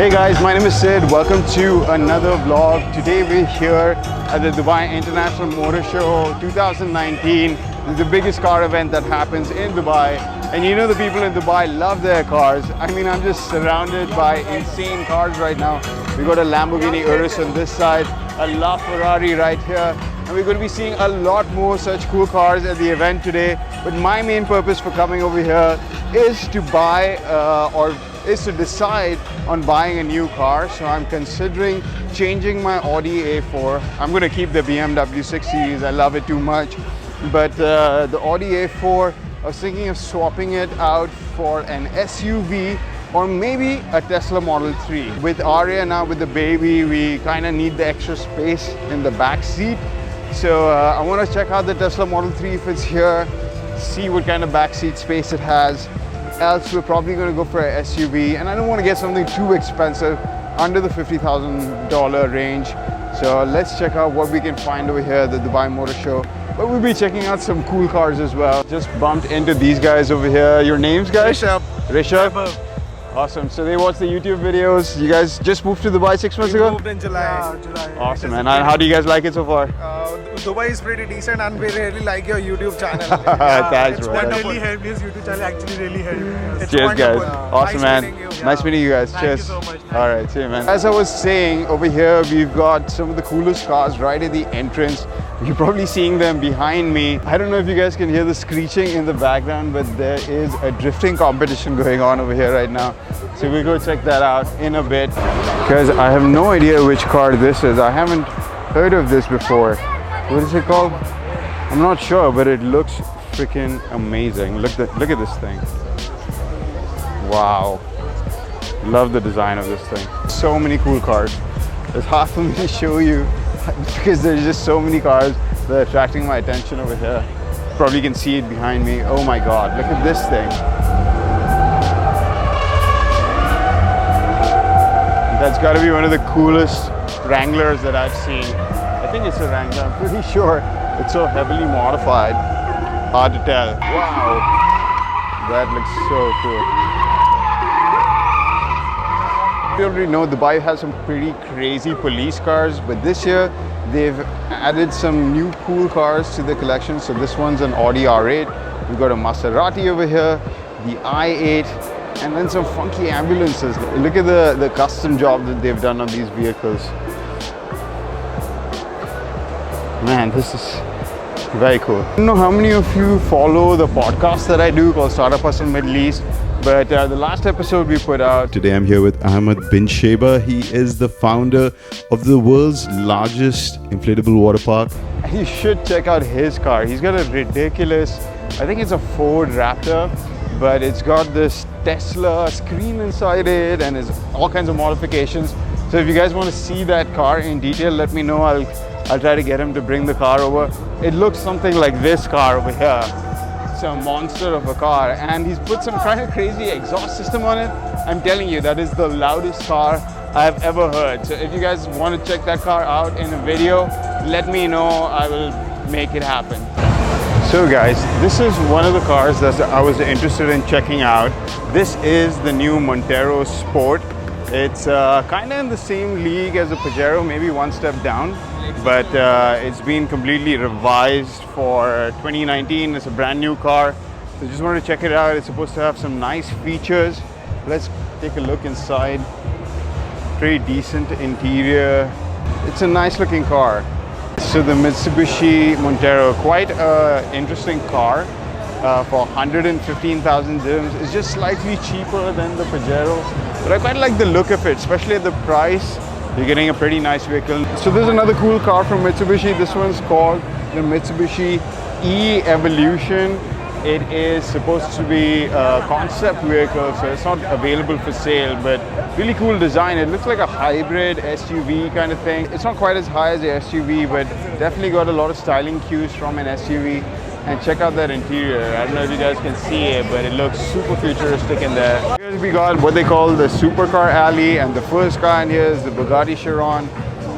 Hey guys, my name is Sid. Welcome to another vlog. Today we're here at the Dubai International Motor Show 2019. It's the biggest car event that happens in Dubai. And you know the people in Dubai love their cars. I mean, I'm just surrounded by insane cars right now. We got a Lamborghini Urus on this side, a LaFerrari right here. And we're going to be seeing a lot more such cool cars at the event today. But my main purpose for coming over here is to buy is to decide on buying a new car. So I'm considering changing my Audi A4. I'm going to keep the BMW 6 Series. I love it too much. But the Audi A4, I was thinking of swapping it out for an SUV or maybe a Tesla Model 3. With Aria now, with the baby, we kind of need the extra space in the back seat. So I want to check out the Tesla Model 3 if it's here, see what kind of backseat space it has. Else we're probably going to go for an SUV, and I don't want to get something too expensive, under the $50,000 range. So let's check out what we can find over here at the Dubai Motor Show. But we'll be checking out some cool cars as well. Just bumped into these guys over here. Your names, guys? Rishabh. Awesome. So they watch the YouTube videos. You guys just moved to Dubai 6 months ago? We moved in July. Yeah, July. Awesome, man. And how do you guys like it so far? Dubai is pretty decent, and we really like your YouTube channel. Thanks, bro. It really helped. His YouTube channel actually really helped. It's cheers, wonderful. guys. Awesome, nice man. Meeting you. Nice meeting you guys. Thank Cheers. you so much. All right, see you, man. As I was saying, over here we've got some of the coolest cars right at the entrance. You're probably seeing them behind me. I don't know if you guys can hear the screeching in the background, but there is a drifting competition going on over here right now. So we'll go check that out in a bit. Because I have no idea which car this is. I haven't heard of this before. What is it called? I'm not sure, but it looks freaking amazing. Look at this thing. Wow. Love the design of this thing. So many cool cars. It's hard for me to show you because there's just so many cars that are attracting my attention over here. Probably can see it behind me. Oh my God, look at this thing. That's got to be one of the coolest Wranglers that I've seen. I think it's a Wrangler, I'm pretty sure. It's so heavily modified. Hard to tell. Wow, that looks so cool. You already know Dubai has some pretty crazy police cars, but this year they've added some new cool cars to the collection. So this one's an Audi R8. We've got a Maserati over here, the i8, and then some funky ambulances. Look at the custom job that they've done on these vehicles. Man, this is very cool. I don't know how many of you follow the podcast that I do called Startup Hustle Middle East, but the last episode we put out. Today I'm here with Ahmed bin Sheba. He is the founder of the world's largest inflatable water park. And you should check out his car. He's got a ridiculous, I think it's a Ford Raptor, but it's got this Tesla screen inside it and it's all kinds of modifications. So if you guys want to see that car in detail, let me know. I'll try to get him to bring the car over. It looks something like this car over here. It's a monster of a car, and he's put some kind of crazy exhaust system on it. I'm telling you, that is the loudest car I've ever heard. So if you guys want to check that car out in a video, let me know. I will make it happen. So guys, this is one of the cars that I was interested in checking out. This is the new Montero Sport. It's kind of in the same league as a Pajero, maybe one step down, but it's been completely revised for 2019. It's a brand new car, so just wanted to check it out. It's supposed to have some nice features. Let's take a look inside. Pretty decent interior. It's a nice looking car. So the Mitsubishi Montero, quite an interesting car. For 115,000 dirhams. It's just slightly cheaper than the Pajero, but I quite like the look of it, especially at the price. You're getting a pretty nice vehicle. So there's another cool car from Mitsubishi. This one's called the Mitsubishi E-Evolution. It is supposed to be a concept vehicle, so it's not available for sale, but really cool design. It looks like a hybrid SUV kind of thing. It's not quite as high as the SUV, but definitely got a lot of styling cues from an SUV. And check out that interior. I don't know if you guys can see it, but it looks super futuristic in there. Here we got what they call the supercar alley, and the first car in here is the Bugatti Chiron.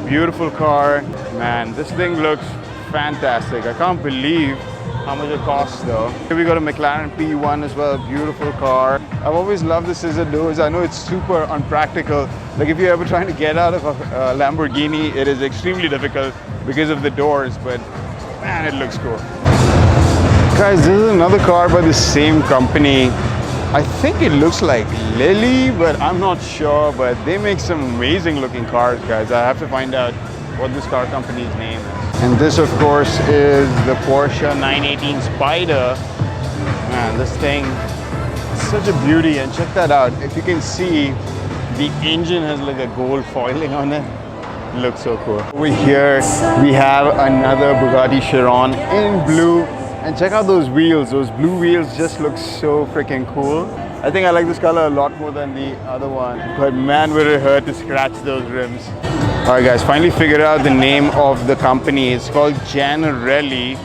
Beautiful car. Man, this thing looks fantastic. I can't believe how much it costs though. Here we got a McLaren P1 as well, beautiful car. I've always loved the scissor doors. I know it's super unpractical, Like if you're ever trying to get out of a Lamborghini, it is extremely difficult because of the doors, but man, it looks cool. Guys, this is another car by the same company. I think it looks like Lily, but I'm not sure, but they make some amazing looking cars, guys. I have to find out what this car company's name is. And this, of course, is the Porsche 918 Spider. Man, this thing is such a beauty, and check that out. If you can see, the engine has like a gold foiling on it. It looks so cool. Over here, we have another Bugatti Chiron in blue. And check out those wheels. Those blue wheels just look so freaking cool. I think I like this color a lot more than the other one. But man, would it hurt to scratch those rims. Alright guys, finally figured out the name of the company. It's called Gianarelli.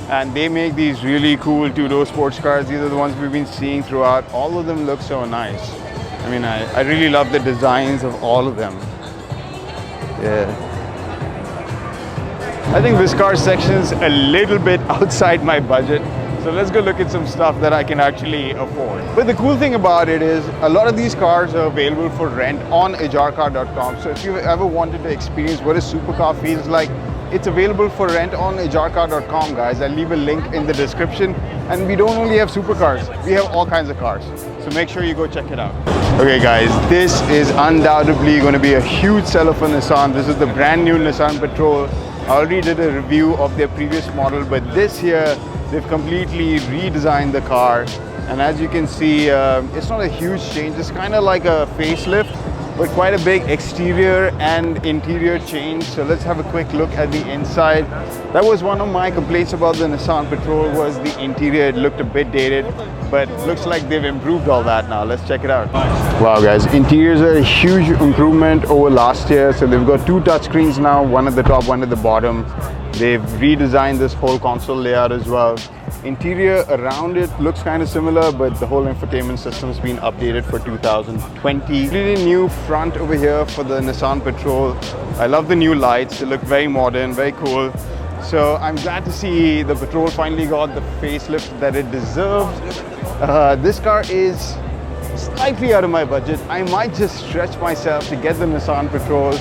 And they make these really cool two-door sports cars. These are the ones we've been seeing throughout. All of them look so nice. I mean, I really love the designs of all of them. Yeah. I think this car section's a little bit outside my budget. So let's go look at some stuff that I can actually afford. But the cool thing about it is a lot of these cars are available for rent on ajarcar.com. So if you ever wanted to experience what a supercar feels like, it's available for rent on ajarcar.com, guys. I'll leave a link in the description. And we don't only have supercars, we have all kinds of cars. So make sure you go check it out. Okay guys, this is undoubtedly going to be a huge seller for Nissan. This is the brand new Nissan Patrol. I already did a review of their previous model, but this year they've completely redesigned the car. And as you can see, it's not a huge change. It's kind of like a facelift, but quite a big exterior and interior change. So let's have a quick look at the inside. That was one of my complaints about the Nissan Patrol, was the interior. It looked a bit dated, but looks like they've improved all that now. Let's check it out. Wow guys, interiors are a huge improvement over last year. So they've got two touchscreens now, one at the top, one at the bottom. They've redesigned this whole console layout as well. Interior around it looks kind of similar, but the whole infotainment system has been updated for 2020. Really new front over here for the Nissan Patrol. I love the new lights. They look very modern, very cool. So I'm glad to see the Patrol finally got the facelift that it deserved. This car is slightly out of my budget. I might just stretch myself to get the Nissan Patrol.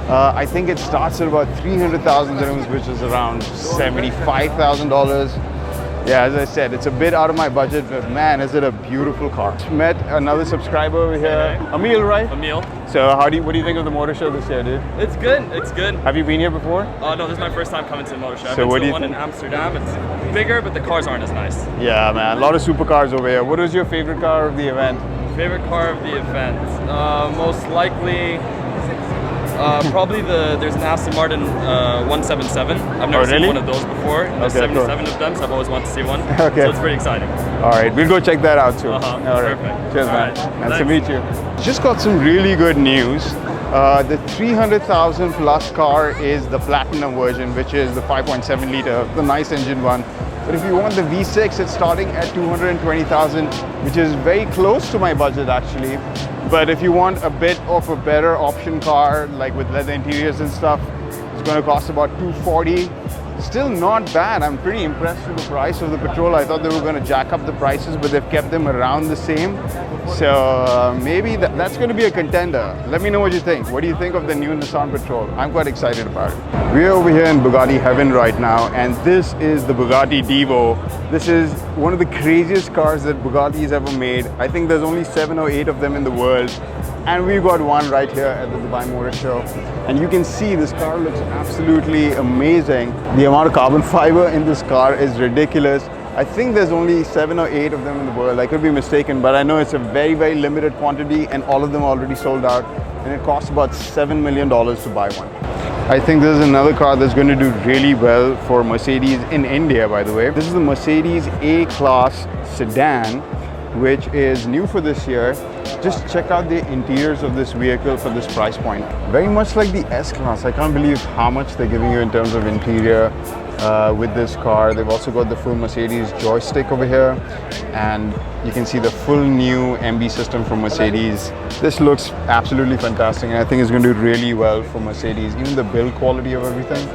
I think it starts at about 300,000 dirhams, which is around $75,000. Yeah, as I said, it's a bit out of my budget, but man, is it a beautiful car. Met another subscriber over here, Emil, right? Emil. So what do you think of the motor show this year, dude? It's good, it's good. Have you been here before? No, this is my first time coming to the motor show. I've So been what to do the you one think? in Amsterdam. It's bigger, but the cars aren't as nice. Yeah, man, a lot of supercars over here. What was your favorite car of the event? Favorite car of the event? Most likely, probably there's an Aston Martin 177. I've never seen really? one of those before. There's Okay, 77 of them, so I've always wanted to see one. Okay. So it's pretty exciting. All right, we'll go check that out too. All right, Perfect. cheers, All man. right. Nice to meet you. Just got some really good news. The 300,000 plus car is the platinum version, which is the 5.7 liter, the nice engine one. But if you want the V6, it's starting at 220,000, which is very close to my budget actually. But if you want a bit of a better option car, like with leather interiors and stuff, it's going to cost about 240. Still not bad. I'm pretty impressed with the price of the Patrol. I thought they were going to jack up the prices, but they've kept them around the same. So maybe that's going to be a contender. Let me know what you think. What do you think of the new Nissan Patrol? I'm quite excited about it. We're over here in Bugatti heaven right now, and this is the Bugatti Divo. This is one of the craziest cars that Bugatti's ever made. I think there's only 7 or 8 of them in the world. And we've got one right here at the Dubai Motor Show. And you can see this car looks absolutely amazing. The amount of carbon fiber in this car is ridiculous. I think there's only 7 or 8 of them in the world. I could be mistaken, but I know it's a very, very limited quantity and all of them already sold out. And it costs about $7 million to buy one. I think this is another car that's going to do really well for Mercedes in India, by the way. This is the Mercedes A-Class sedan, which is new for this year. Just check out the interiors of this vehicle for this price point. Very much like the S-Class. I can't believe how much they're giving you in terms of interior with this car. They've also got the full Mercedes joystick over here, and you can see the full new MB system from Mercedes. This looks absolutely fantastic, and I think it's going to do really well for Mercedes. Even the build quality of everything.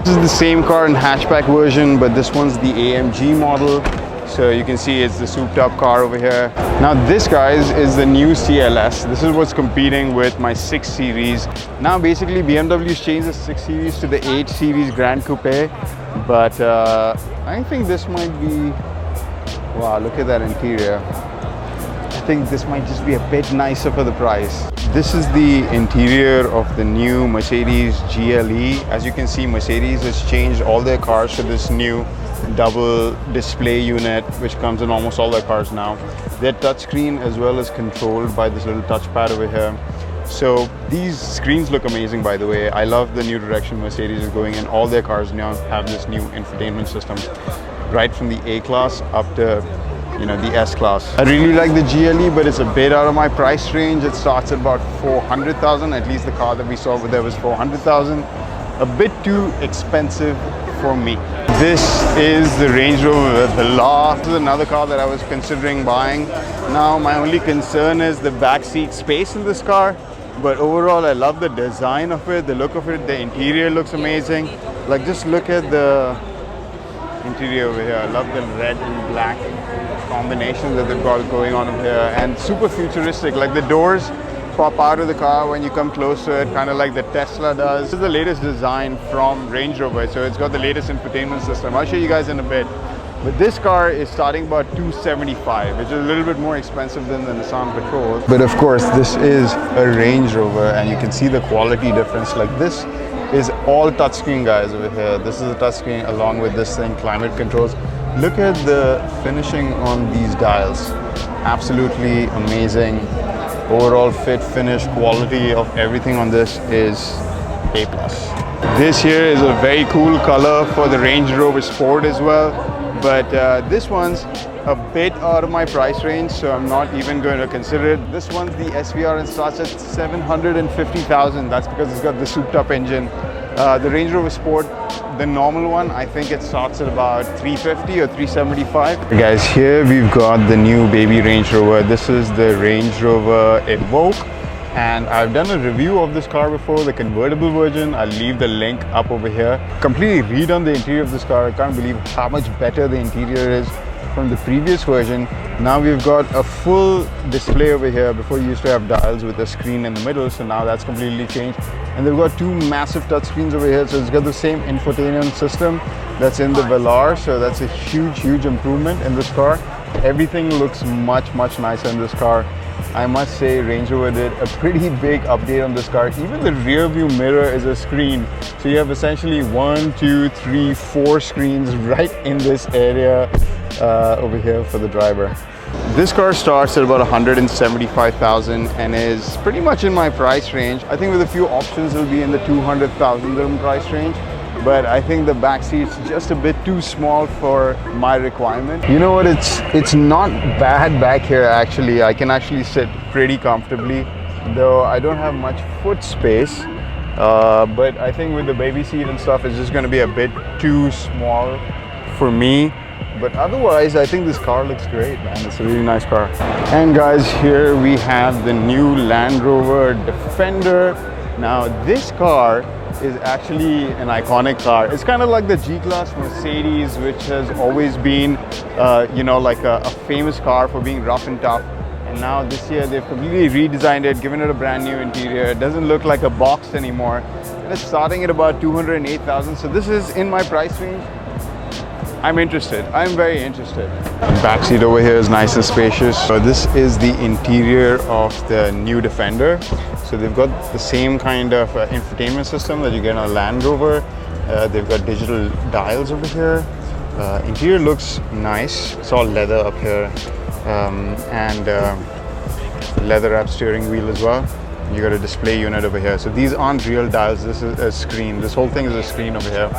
This is the same car in hatchback version, but this one's the AMG model. So you can see it's the souped up car over here. Now this, guys, is the new CLS. This is what's competing with my 6 Series. Now basically BMW's changed the 6 Series to the 8 Series Grand Coupe. But I think this might be, wow, look at that interior. I think this might just be a bit nicer for the price. This is the interior of the new Mercedes GLE. As you can see, Mercedes has changed all their cars to this new double display unit, which comes in almost all their cars now. They're touchscreen as well as controlled by this little touchpad over here. So these screens look amazing, by the way. I love the new direction Mercedes is going in. All their cars now have this new infotainment system, right from the A-Class up to, you know, the S-Class. I really like the GLE, but it's a bit out of my price range. It starts at about 400,000. At least the car that we saw over there was 400,000. A bit too expensive for me. This is the Range Rover Velar. This is another car that I was considering buying. Now my only concern is the backseat space in this car. But overall, I love the design of it, the look of it. The interior looks amazing. Like, just look at the interior over here. I love the red and black combination that they've got going on over here, and super futuristic. Like, the doors pop out of the car when you come close to it, kind of like the Tesla does. This is the latest design from Range Rover, so it's got the latest infotainment system. I'll show you guys in a bit. But this car is starting about $275, which is a little bit more expensive than the Nissan Patrol. But of course, this is a Range Rover, and you can see the quality difference. Like, this is all touchscreen, guys, over here. This is a touchscreen along with this thing, climate controls. Look at the finishing on these dials. Absolutely amazing. Overall fit, finish, quality of everything on this is A+. This here is a very cool color for the Range Rover Sport as well. But this one's a bit out of my price range, so I'm not even going to consider it. This one's the SVR and starts at 750,000. That's because it's got the souped up engine. The Range Rover Sport, the normal one, I think it starts at about 350 or 375. Guys, here we've got the new baby Range Rover. This is the Range Rover Evoque. And I've done a review of this car before, the convertible version. I'll leave the link up over here. Completely redone the interior of this car. I can't believe how much better the interior is from the previous version. Now we've got a full display over here. Before you used to have dials with a screen in the middle, so now that's completely changed. And they've got 2 massive touchscreens over here, so it's got the same infotainment system that's in the Velar, so that's a huge improvement in this car. Everything looks much nicer in this car. I must say, Range Rover did a pretty big update on this car. Even the rear view mirror is a screen. So you have essentially 1, 2, 3, 4 screens right in this area over here for the driver. This car starts at about 175,000 and is pretty much in my price range. I think with a few options, it'll be in the 200,000 dirham price range. But I think the back seat's just a bit too small for my requirement. You know what, it's not bad back here actually. I can actually sit pretty comfortably, though I don't have much foot space. But I think with the baby seat and stuff, it's just gonna be a bit too small for me. But otherwise, I think this car looks great, man. It's a really nice car. And guys, here we have the new Land Rover Defender. Now this car is actually an iconic car. It's kind of like the G-Class Mercedes, which has always been, you know, like a famous car for being rough and tough. And now this year they've completely redesigned it, given it a brand new interior. It doesn't look like a box anymore. And it's starting at about 208,000. So this is in my price range. I'm interested. I'm very interested. Back seat over here is nice and spacious. So this is the interior of the new Defender. So they've got the same kind of infotainment system that you get on a Land Rover. They've got digital dials over here. Interior looks nice. It's all leather up here, and leather wrapped steering wheel as well. You got a display unit over here. So these aren't real dials. This is a screen. This whole thing is a screen over here.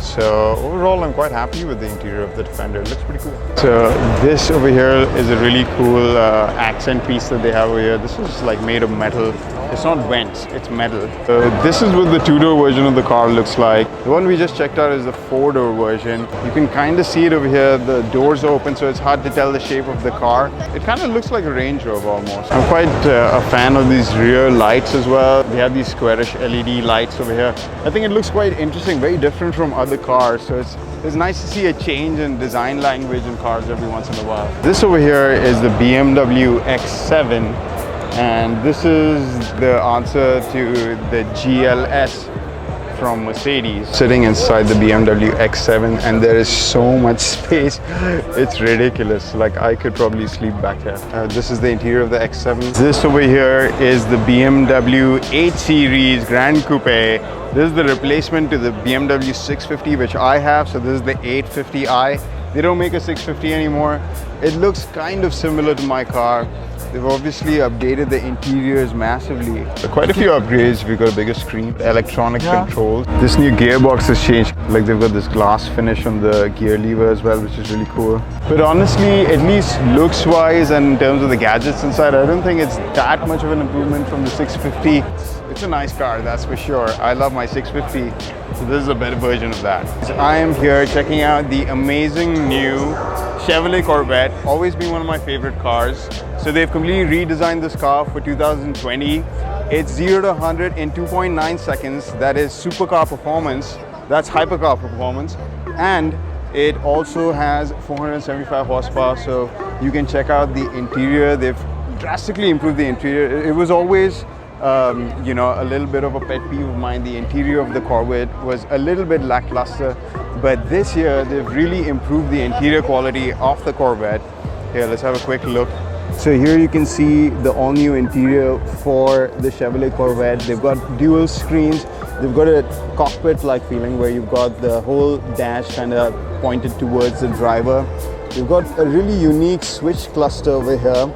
So overall, I'm quite happy with the interior of the Defender. It looks pretty cool. So this over here is a really cool accent piece that they have over here. This is like made of metal. It's not vents, it's metal. This is what the two-door version of the car looks like. The one we just checked out is the four-door version. You can kind of see it over here. The doors are open, so it's hard to tell the shape of the car. It kind of looks like a Range Rover almost. I'm quite a fan of these rear lights as well. They have these squarish LED lights over here. I think it looks quite interesting, very different from other cars. So it's nice to see a change in design language in cars every once in a while. This over here is the BMW X7, and this is the answer to the GLS from Mercedes. Sitting inside the BMW X7, and there is so much space. It's ridiculous. Like, I could probably sleep back here. This is the interior of the X7. This over here is the BMW 8 Series Grand Coupe. This is the replacement to the BMW 650, which I have. So this is the 850i. They don't make a 650 anymore. It looks kind of similar to my car. They've obviously updated the interiors massively. Quite a few upgrades. We've got a bigger screen, electronic controls. This new gearbox has changed. Like, they've got this glass finish on the gear lever as well, which is really cool. But honestly, at least looks-wise and in terms of the gadgets inside, I don't think it's that much of an improvement from the 650. It's a nice car, that's for sure. I love my 650, so this is a better version of that. So I am here checking out the amazing new Chevrolet Corvette. Always been one of my favorite cars. So they've completely redesigned this car for 2020. It's 0 to 100 in 2.9 seconds. That is supercar performance. That's hypercar performance. And it also has 475 horsepower. So you can check out the interior. They've drastically improved the interior. It was always you know, a little bit of a pet peeve of mine. The interior of the Corvette was a little bit lackluster, but this year they've really improved the interior quality of the Corvette. Here, let's have a quick look. So here you can see the all-new interior for the Chevrolet Corvette. They've got dual screens. They've got a cockpit-like feeling where you've got the whole dash kind of pointed towards the driver. You've got a really unique switch cluster over here.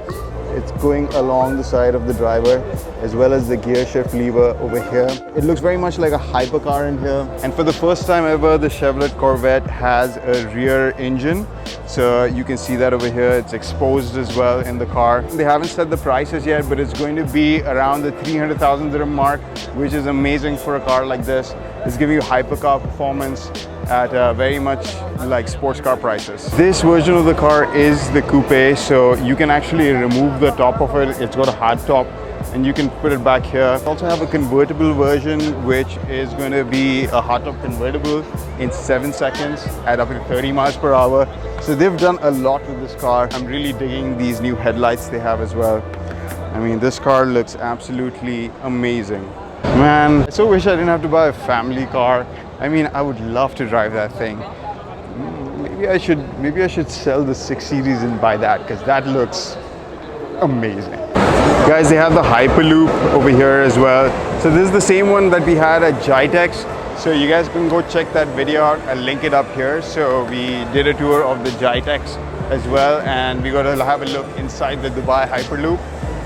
It's going along the side of the driver, as well as the gear shift lever over here. It looks very much like a hypercar in here. And for the first time ever, the Chevrolet Corvette has a rear engine. So you can see that over here. It's exposed as well in the car. They haven't set the prices yet, but it's going to be around the 300,000 dirham mark, which is amazing for a car like this. It's giving you hypercar performance at very much like sports car prices. This version of the car is the coupe, so you can actually remove the top of it. It's got a hard top and you can put it back here. Also have a convertible version, which is going to be a hardtop convertible in 7 seconds at up to 30 miles per hour. So they've done a lot with this car. I'm really digging these new headlights they have as well. I mean, this car looks absolutely amazing. Man, I so wish I didn't have to buy a family car. I mean, I would love to drive that thing. Maybe I should sell the 6 Series and buy that, because that looks amazing. Guys, they have the Hyperloop over here as well. So this is the same one that we had at Jitex. So you guys can go check that video out. I'll link it up here. So we did a tour of the Jitex as well, and we got to have a look inside the Dubai Hyperloop.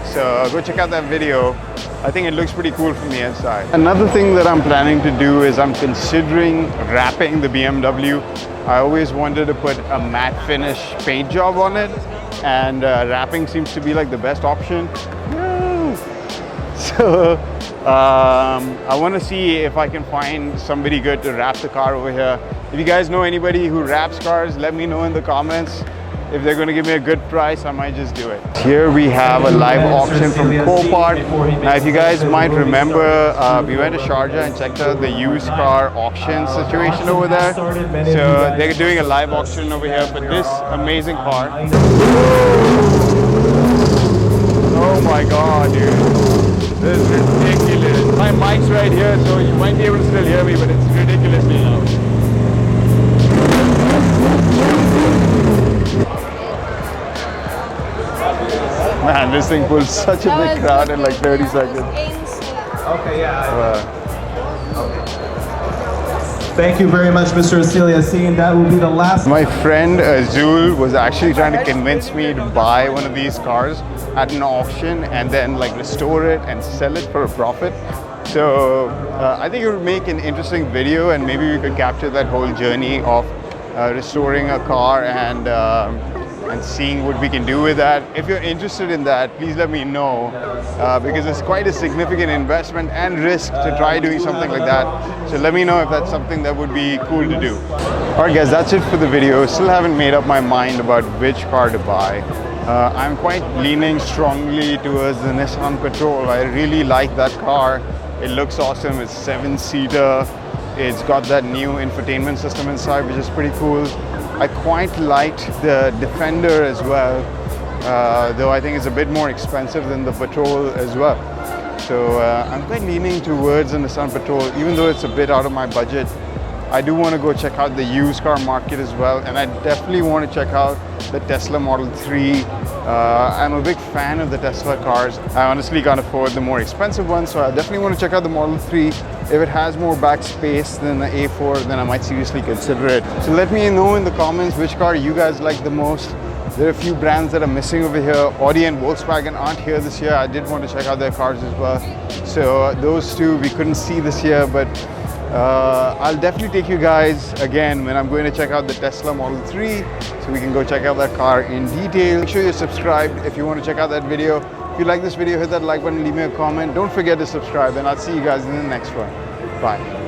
So go check out that video. I think it looks pretty cool from the inside. Another thing that I'm planning to do is I'm considering wrapping the BMW. I always wanted to put a matte finish paint job on it, and wrapping seems to be like the best option. So I want to see if I can find somebody good to wrap the car over here. If you guys know anybody who wraps cars, let me know in the comments. If they're going to give me a good price, I might just do it. Here we have a live auction from Copart. Now, if you guys might remember, we went to Sharjah and checked out the used car auction situation over there. So they're doing a live auction over here for this amazing car. Oh my god, dude. This is ridiculous. My mic's right here, so you might be able to still hear me, but it's ridiculously loud. Man, this thing pulls such a big crowd in like 30 seconds. Okay, yeah. Thank you very much, Mr. Asili Yassin. That will be the last. My friend Azul was actually trying to convince me to buy one of these cars at an auction and then like restore it and sell it for a profit. So I think it would make an interesting video, and maybe we could capture that whole journey of restoring a car and and seeing what we can do with that. If you're interested in that, please let me know because it's quite a significant investment and risk to try doing something like that. So let me know if that's something that would be cool to do. Alright guys, that's it for the video. Still haven't made up my mind about which car to buy. I'm quite leaning strongly towards the Nissan Patrol. I really like that car. It looks awesome. It's 7-seater. It's got that new infotainment system inside, which is pretty cool. I quite liked the Defender as well, though I think it's a bit more expensive than the Patrol as well. So I'm quite leaning towards the Nissan Patrol, even though it's a bit out of my budget. I do want to go check out the used car market as well, and I definitely want to check out the Tesla Model 3. I'm a big fan of the Tesla cars. I honestly can't afford the more expensive ones, so I definitely want to check out the Model 3. If it has more back space than the A4, then I might seriously consider it. So let me know in the comments which car you guys like the most. There are a few brands that are missing over here. Audi and Volkswagen aren't here this year. I did want to check out their cars as well. So those two we couldn't see this year, but I'll definitely take you guys again when I'm going to check out the Tesla Model 3, so we can go check out that car in detail. Make sure you're subscribed if you want to check out that video. If you like this video, hit that like button, leave me a comment. Don't forget to subscribe, and I'll see you guys in the next one. Bye.